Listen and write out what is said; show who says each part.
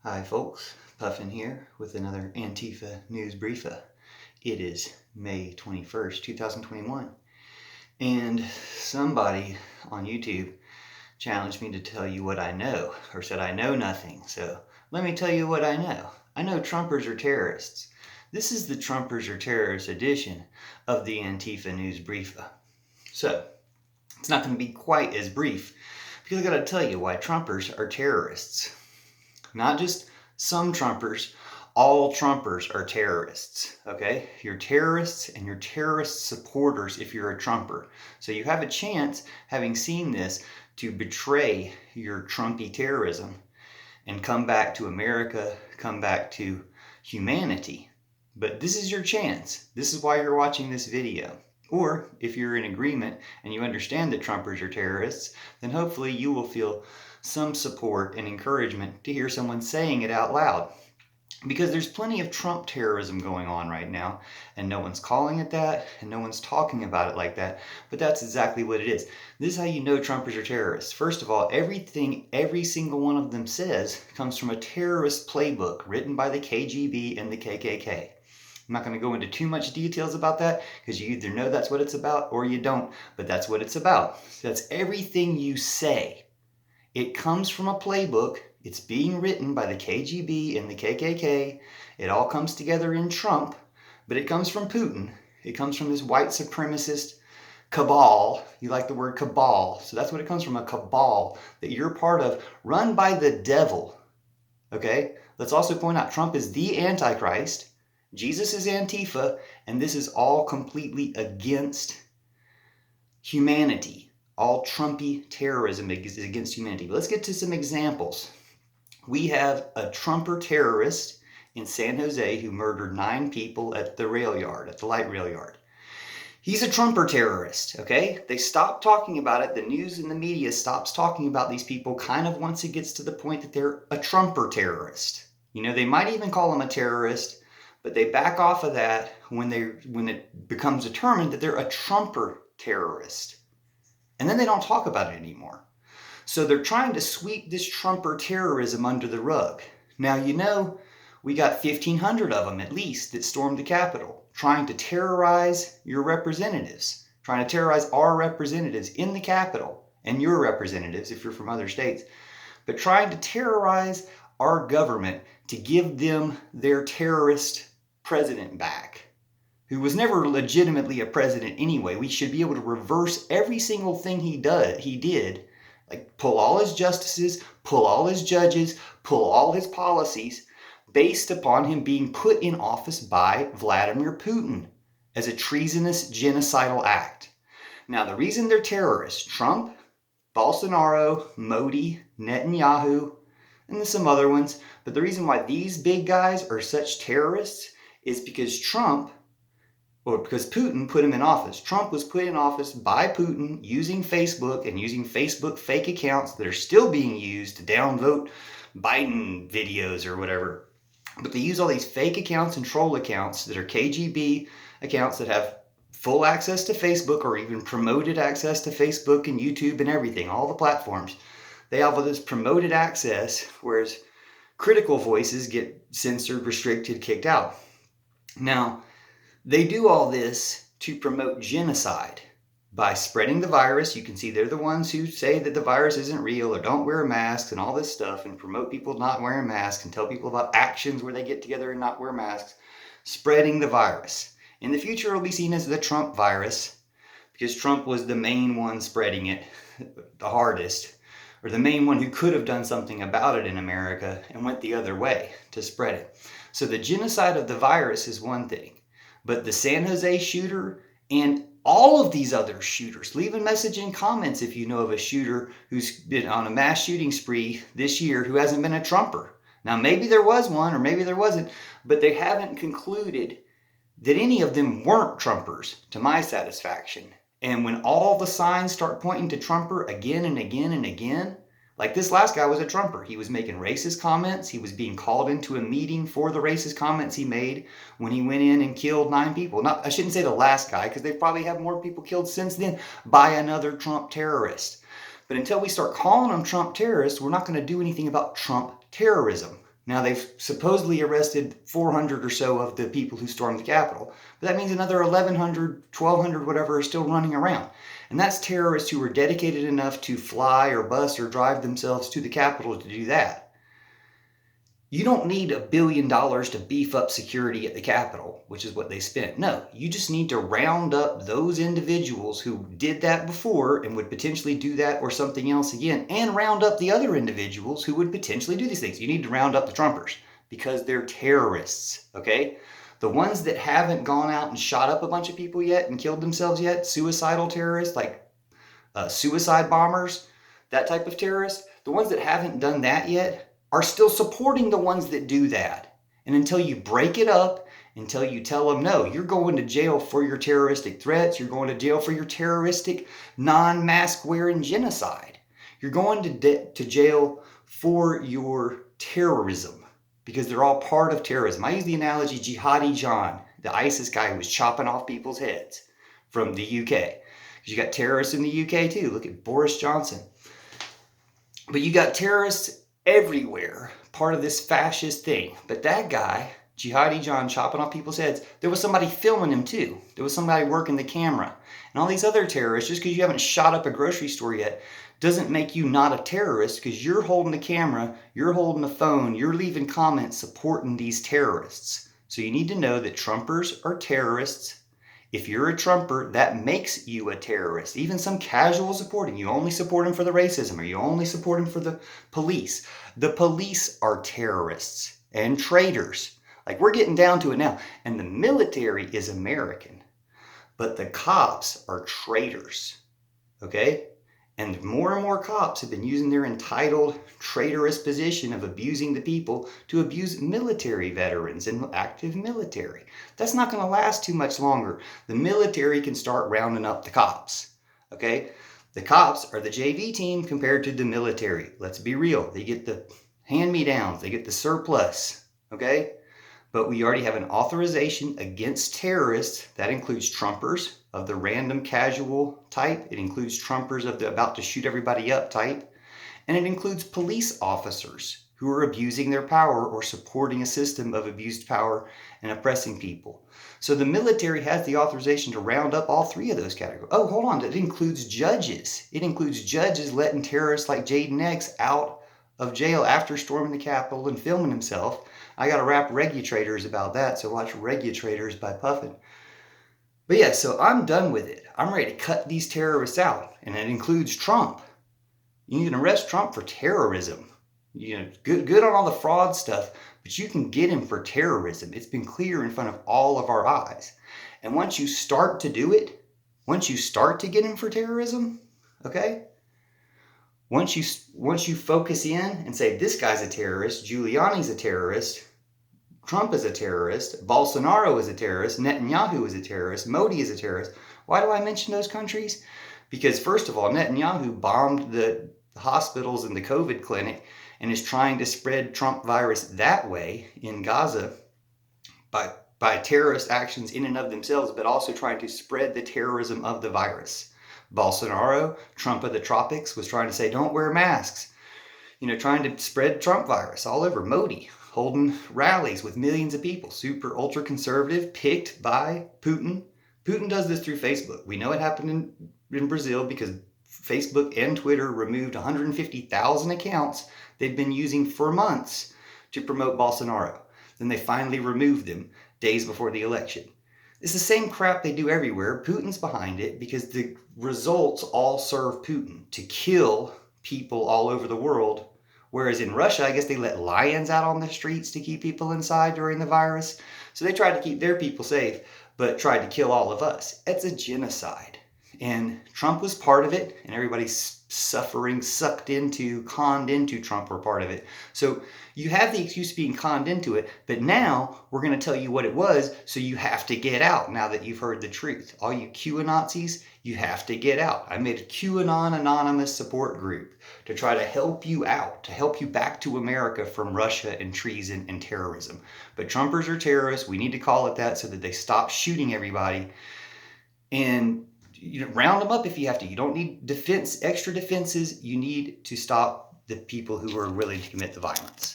Speaker 1: Hi folks, Puffin here with another Antifa News Briefa. It is May 21st, 2021, and somebody on YouTube challenged me to tell you what I know, or said I know nothing, so let me tell you what I know. I know Trumpers are terrorists. This is the Trumpers are terrorists edition of the Antifa News Briefa. So, it's not going to be quite as brief, because I gotta tell you why Trumpers are terrorists. Not just some Trumpers, all Trumpers are terrorists, okay? You're terrorists and you're terrorist supporters if you're a Trumper. So you have a chance, having seen this, to betray your Trumpy terrorism and come back to America, come back to humanity. But this is your chance. This is why you're watching this video. Or if you're in agreement and you understand that Trumpers are terrorists, then hopefully you will feel some support and encouragement to hear someone saying it out loud. Because there's plenty of Trump terrorism going on right now, and no one's calling it that, and no one's talking about it like that, but that's exactly what it is. This is how you know Trumpers are terrorists. First of all, everything every single one of them says comes from a terrorist playbook written by the KGB and the KKK. I'm not going to go into too much details about that because you either know that's what it's about or you don't, but that's what it's about. That's everything you say. It comes from a playbook. It's being written by the KGB and the KKK. It all comes together in Trump, but it comes from Putin. It comes from this white supremacist cabal. You like the word cabal. So that's what it comes from, a cabal that you're part of, run by the devil. Okay? Let's also point out Trump is the Antichrist. Jesus is Antifa, and this is all completely against humanity. All Trumpy terrorism is against humanity. But let's get to some examples. We have a Trumper terrorist in San Jose who murdered 9 people at the rail yard, at the light rail yard. He's a Trumper terrorist, okay? They stop talking about it. The news and the media stops talking about these people kind of once it gets to the point that they're a Trumper terrorist. You know, they might even call him a terrorist, but they back off of that when it becomes determined that they're a Trumper terrorist. And then they don't talk about it anymore. So they're trying to sweep this Trumper terrorism under the rug. Now, you know, we got 1,500 of them at least that stormed the Capitol, trying to terrorize your representatives, trying to terrorize our representatives in the Capitol, and your representatives if you're from other states, but trying to terrorize our government to give them their terrorist president back, who was never legitimately a president anyway. We should be able to reverse every single thing he did, like pull all his justices, pull all his judges, pull all his policies, based upon him being put in office by Vladimir Putin as a treasonous genocidal act. Now, the reason they're terrorists, Trump, Bolsonaro, Modi, Netanyahu, and some other ones, but the reason why these big guys are such terrorists is because because Putin put him in office. Trump was put in office by Putin using Facebook and using Facebook fake accounts that are still being used to downvote Biden videos or whatever. But they use all these fake accounts and troll accounts that are KGB accounts that have full access to Facebook or even promoted access to Facebook and YouTube and everything, all the platforms. They have all this promoted access, whereas critical voices get censored, restricted, kicked out. Now, they do all this to promote genocide by spreading the virus. You can see they're the ones who say that the virus isn't real or don't wear masks and all this stuff and promote people not wearing masks and tell people about actions where they get together and not wear masks, spreading the virus. In the future, it'll be seen as the Trump virus because Trump was the main one spreading it the hardest, or the main one who could have done something about it in America and went the other way to spread it. So the genocide of the virus is one thing. But the San Jose shooter and all of these other shooters, leave a message in comments if you know of a shooter who's been on a mass shooting spree this year who hasn't been a Trumper. Now, maybe there was one or maybe there wasn't, but they haven't concluded that any of them weren't Trumpers to my satisfaction. And when all the signs start pointing to Trumper again and again and again, like this last guy was a Trumper. He was making racist comments. He was being called into a meeting for the racist comments he made when he went in and killed 9 people. Now, I shouldn't say the last guy because they probably have more people killed since then by another Trump terrorist. But until we start calling them Trump terrorists, we're not going to do anything about Trump terrorism. Now, they've supposedly arrested 400 or so of the people who stormed the Capitol, but that means another 1,100, 1,200, whatever, are still running around. And that's terrorists who were dedicated enough to fly or bus or drive themselves to the Capitol to do that. You don't need $1 billion to beef up security at the Capitol, which is what they spent. No, you just need to round up those individuals who did that before and would potentially do that or something else again, and round up the other individuals who would potentially do these things. You need to round up the Trumpers because they're terrorists, okay? The ones that haven't gone out and shot up a bunch of people yet and killed themselves yet, suicidal terrorists, like suicide bombers, that type of terrorist, the ones that haven't done that yet are still supporting the ones that do that. And until you break it up, until you tell them, no, you're going to jail for your terroristic threats, you're going to jail for your terroristic non-mask wearing genocide. You're going to jail for your terrorism because they're all part of terrorism. I use the analogy Jihadi John, the ISIS guy who was chopping off people's heads from the UK. You got terrorists in the UK too. Look at Boris Johnson. But you got terrorists everywhere, part of this fascist thing. But that guy, Jihadi John, chopping off people's heads, there was somebody filming him too. There was somebody working the camera. And all these other terrorists, just because you haven't shot up a grocery store yet, doesn't make you not a terrorist, because you're holding the camera, you're holding the phone, you're leaving comments supporting these terrorists. So you need to know that Trumpers are terrorists. If you're a Trumper, that makes you a terrorist. Even some casual supporting. You only support him for the racism, or you only support him for the police. The police are terrorists and traitors. Like, we're getting down to it now. And the military is American, but the cops are traitors. Okay? And more and more cops have been using their entitled, traitorous position of abusing the people to abuse military veterans and active military. That's not going to last too much longer. The military can start rounding up the cops. Okay? The cops are the JV team compared to the military. Let's be real. They get the hand-me-downs. They get the surplus. Okay? But we already have an authorization against terrorists. That includes Trumpers of the random casual type. It includes Trumpers of the about to shoot everybody up type. And it includes police officers who are abusing their power or supporting a system of abused power and oppressing people. So the military has the authorization to round up all three of those categories. Oh, hold on. It includes judges. It includes judges letting terrorists like Jaden X out of jail after storming the Capitol and filming himself. I got to rap Regutrators about that, so watch Regutrators by Puffin. But yeah, so I'm done with it. I'm ready to cut these terrorists out, and it includes Trump. You can arrest Trump for terrorism. You know, good on all the fraud stuff, but you can get him for terrorism. It's been clear in front of all of our eyes. And once you start to do it, once you start to get him for terrorism, okay? Once you focus in and say, this guy's a terrorist, Giuliani's a terrorist, Trump is a terrorist, Bolsonaro is a terrorist, Netanyahu is a terrorist, Modi is a terrorist. Why do I mention those countries? Because first of all, Netanyahu bombed the hospitals and the COVID clinic and is trying to spread Trump virus that way in Gaza by terrorist actions in and of themselves, but also trying to spread the terrorism of the virus. Bolsonaro, Trump of the tropics, was trying to say, don't wear masks. You know, trying to spread Trump virus all over. Modi holding rallies with millions of people, super ultra conservative, picked by Putin. Putin does this through Facebook. We know it happened in Brazil because Facebook and Twitter removed 150,000 accounts they'd been using for months to promote Bolsonaro. Then they finally removed them days before the election. It's the same crap they do everywhere. Putin's behind it because the results all serve Putin to kill people all over the world. Whereas in Russia, I guess they let lions out on the streets to keep people inside during the virus. So they tried to keep their people safe, but tried to kill all of us. It's a genocide. And Trump was part of it, and everybody's suffering, sucked into, conned into Trump were part of it. So you have the excuse of being conned into it, but now we're going to tell you what it was, so you have to get out now that you've heard the truth. All you QAnazis, you have to get out. I made a QAnon anonymous support group to try to help you out, to help you back to America from Russia and treason and terrorism. But Trumpers are terrorists. We need to call it that so that they stop shooting everybody. And round them up if you have to. You don't need extra defenses. You need to stop the people who are willing to commit the violence.